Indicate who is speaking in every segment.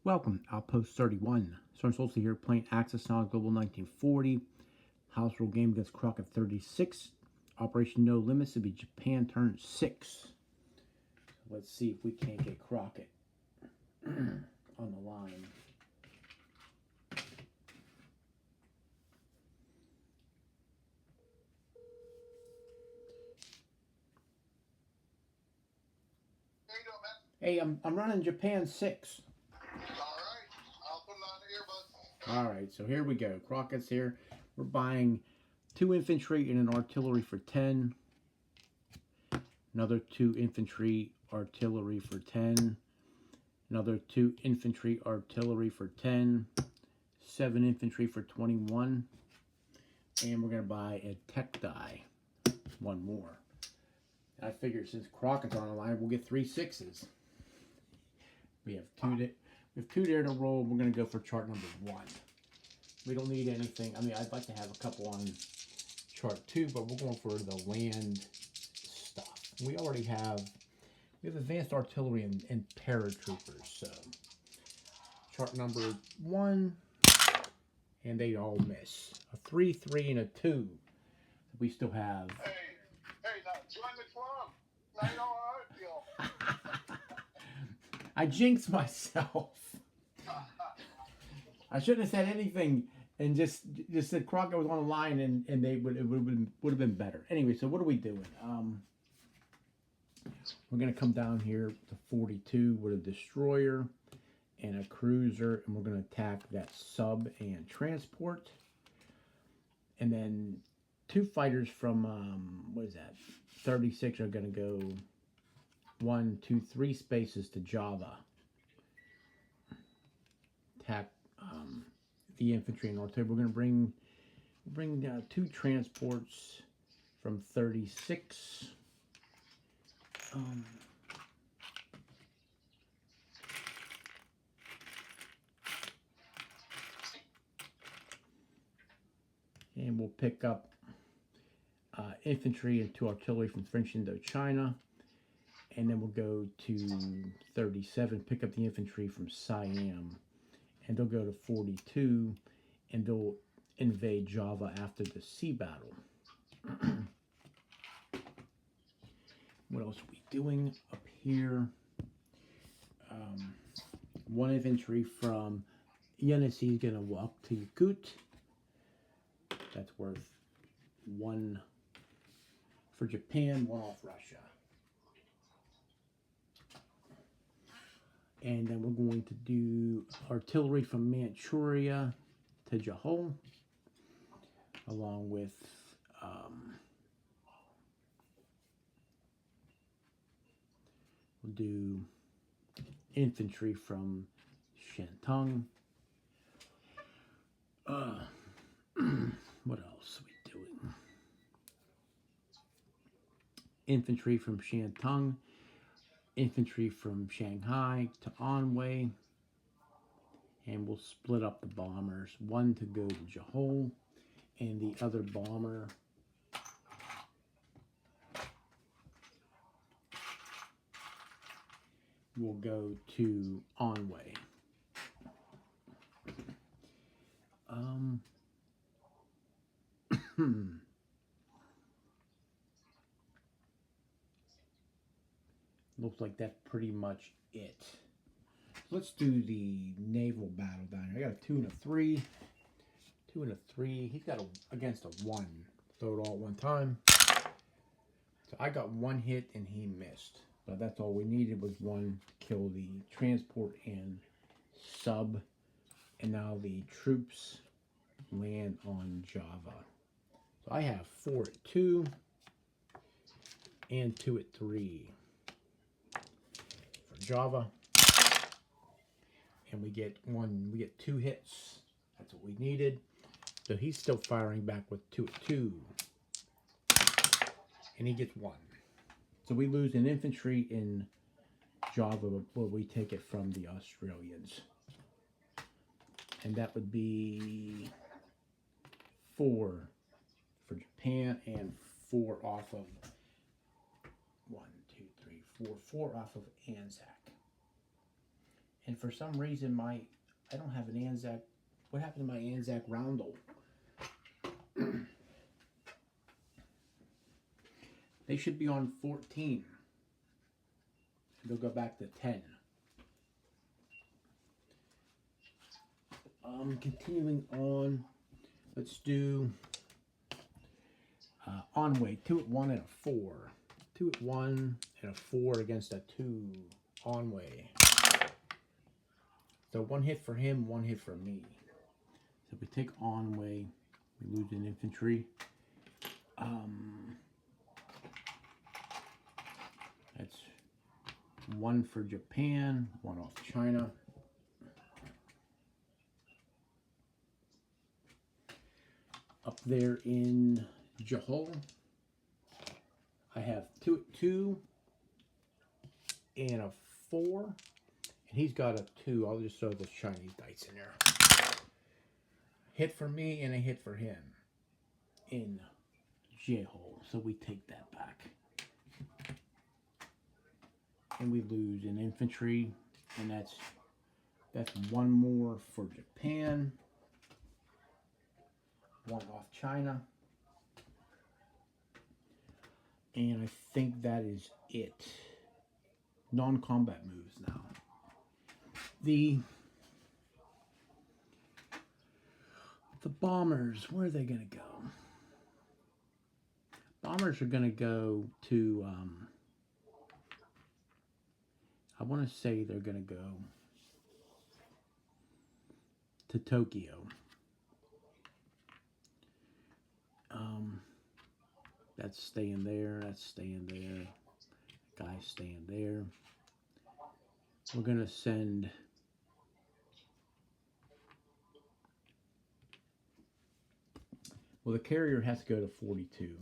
Speaker 1: Welcome, Outpost 31. Sergeant Solstice here playing Axis&Allies Global 1940. House rule game against Crockett 36. Operation No Limits to be Japan turn 6. Let's see if we can't get Crockett on the line. Hey, I'm running Japan6. Alright, so here we go. Crockett's here. We're buying 2 infantry and an artillery for 10. Another 2 infantry artillery for 10. Another 2 infantry artillery for 10. 7 infantry for 21. And we're going to buy a tech die. 1 more. I figure since Crockett's on the line, we'll get 3 6s. We have 2 there to roll. We're going to go for chart number 1. We don't need anything. I mean, I'd like to have a couple on chart 2, but we're going for the land stuff. We have advanced artillery and paratroopers. So chart number 1, and they all miss. A 3, 3, and a 2. We still have.
Speaker 2: Hey, now join the club. Now you know how I feel.
Speaker 1: I jinxed myself. I shouldn't have said anything and just said Crockett was on the line and they would have been better. Anyway, so what are we doing? We're gonna come down here to 42 with a destroyer and a cruiser, and we're gonna attack that sub and transport, and then 2 fighters from what is that? 36 are gonna go 1, 2, 3 spaces to Java. Attack the infantry and artillery. We're going to bring 2 transports from 36. And we'll pick up infantry and 2 artillery from French Indochina. And then we'll go to 37, pick up the infantry from Siam. And they'll go to 42, and they'll invade Java after the sea battle. What else are we doing up here? 1 infantry from Yenisei is going to walk to Yakut. That's worth 1 for Japan, 1 off Russia. And then we're going to do artillery from Manchuria to Jahol, along with we'll do infantry from Shantung. What else are we doing? Infantry from Shantung. Infantry from Shanghai to Anhui, and we'll split up the bombers. 1 to go to Jahol, and the other bomber will go to Anhui. Looks like that's pretty much it. Let's do the naval battle down here. I got a 2 and a 3. 2 and a 3. He's got against a 1. Throw it all at one time. So I got 1 hit and he missed. But that's all we needed was 1 kill the transport and sub. And now the troops land on Java. So I have 4 at 2 and 2 at 3. Java, and we get 2 hits. That's what we needed. So he's still firing back with 2 at 2, and he gets 1. So we lose an infantry in Java, but we take it from the Australians, and that would be 4 for Japan and 4 off of 1, 2, 3, 4 off of Anzac. And for some reason, I don't have an Anzac. What happened to my Anzac roundel? They should be on 14. They'll go back to 10. Continuing on, let's do on-way. 2 at 1 and a 4. 2 at 1 and a 4 against a 2 on-way. So 1 hit for him, 1 hit for me. So if we take on-way, we lose an infantry. That's 1 for Japan, 1 off China. Up there in Jahol, I have 2 at 2 and a 4, and he's got a 2. I'll just throw those Chinese dice in there. Hit for me and a hit for him in Jahol, so we take that back. And we lose an infantry, and that's 1 more for Japan. 1 off China. And I think that is it. Non-combat moves now. The bombers, where are they going to go? Bombers are going to go to, I want to say they're going to go to Tokyo. That's staying there. That's staying there. Guy's staying there. We're going to send well, the carrier has to go to 42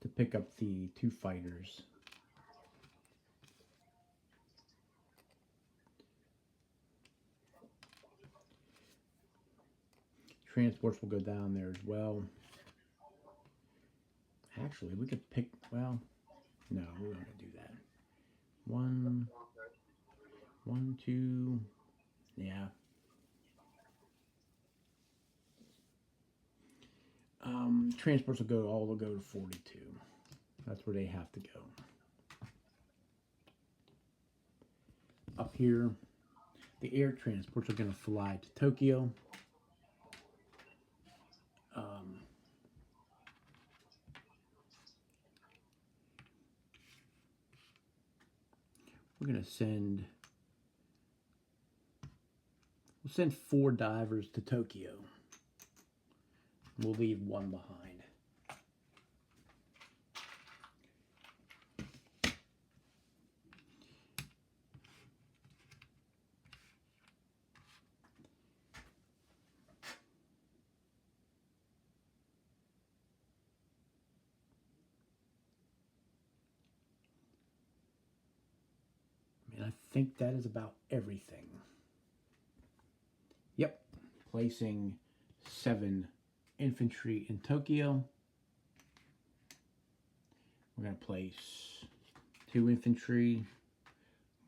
Speaker 1: to pick up the 2 fighters. Transports will go down there as well. Actually, we could pick, well, no, we're not going to do that. 1, 2, yeah. Transports will all go to 42. That's where they have to go. Up here, the air transports are going to fly to Tokyo. We're going to send, we'll send 4 divers to Tokyo. We'll leave 1 behind. And I think that is about everything. Yep, placing 7 infantry in Tokyo. We're going to place 2 infantry,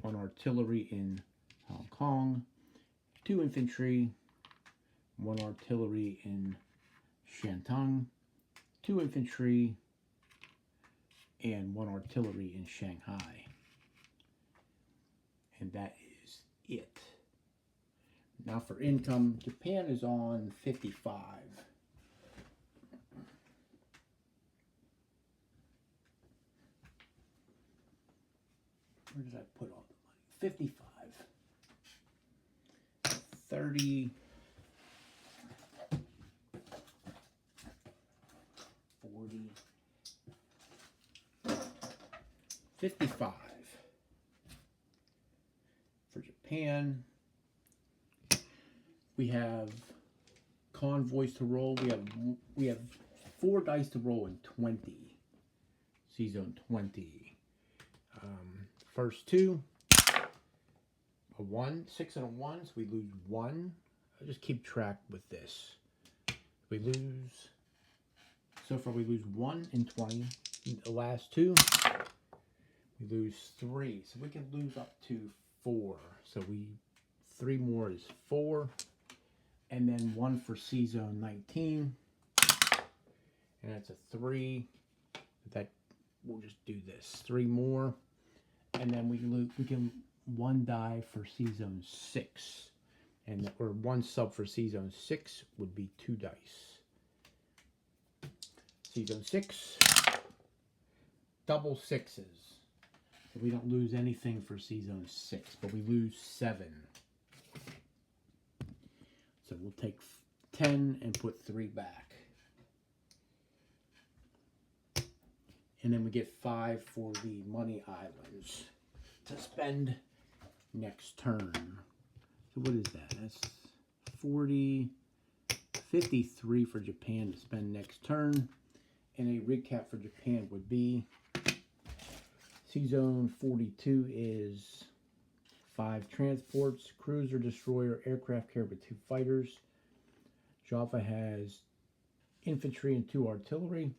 Speaker 1: 1 artillery in Hong Kong, 2 infantry, 1 artillery in Shantung, 2 infantry, and 1 artillery in Shanghai. And that is it. Now for income, Japan is on 55. Where did I put all the money? 55. 30. 40. 55. For Japan, we have convoys to roll. We have 4 dice to roll in 20. C-zone 20. First 2, a 1, 6 and a 1, so we lose 1. I'll just keep track with this. We lose, so far we lose 1 in 20. The last 2, we lose 3. So we can lose up to 4. So 3 more is 4. And then 1 for C Zone 19. And that's a 3. That we'll just do this. 3 more. And then we can 1 die for C Zone 6. And or 1 sub for C Zone 6 would be 2 dice. C Zone 6. Double 6s. So we don't lose anything for C Zone 6, but we lose 7. So we'll take 10 and put 3 back. And then we get 5 for the money islands to spend next turn. So what is that? That's 40, 53 for Japan to spend next turn. And a recap for Japan would be C Zone 42 is 5 transports, cruiser, destroyer, aircraft carrier with 2 fighters. Java has infantry and 2 artillery,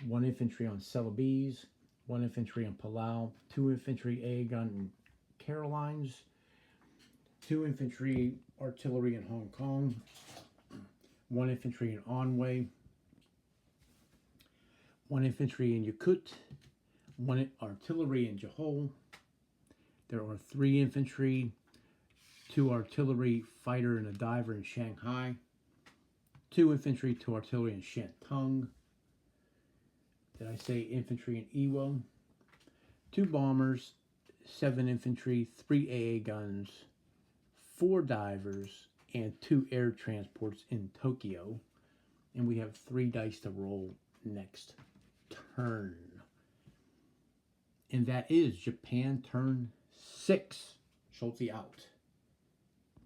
Speaker 1: 1 infantry on Celebes, 1 infantry on Palau, 2 infantry Aegon and Carolines, 2 infantry artillery in Hong Kong, 1 infantry in Anhui, 1 infantry in Yakut, 1 artillery in Johor. There are 3 infantry, 2 artillery, fighter, and a diver in Shanghai. 2 infantry, 2 artillery in Shantung. Did I say infantry in Iwo? 2 bombers, 7 infantry, 3 AA guns, 4 divers, and 2 air transports in Tokyo. And we have 3 dice to roll next turn. And that is Japan turn 6. Schulte out.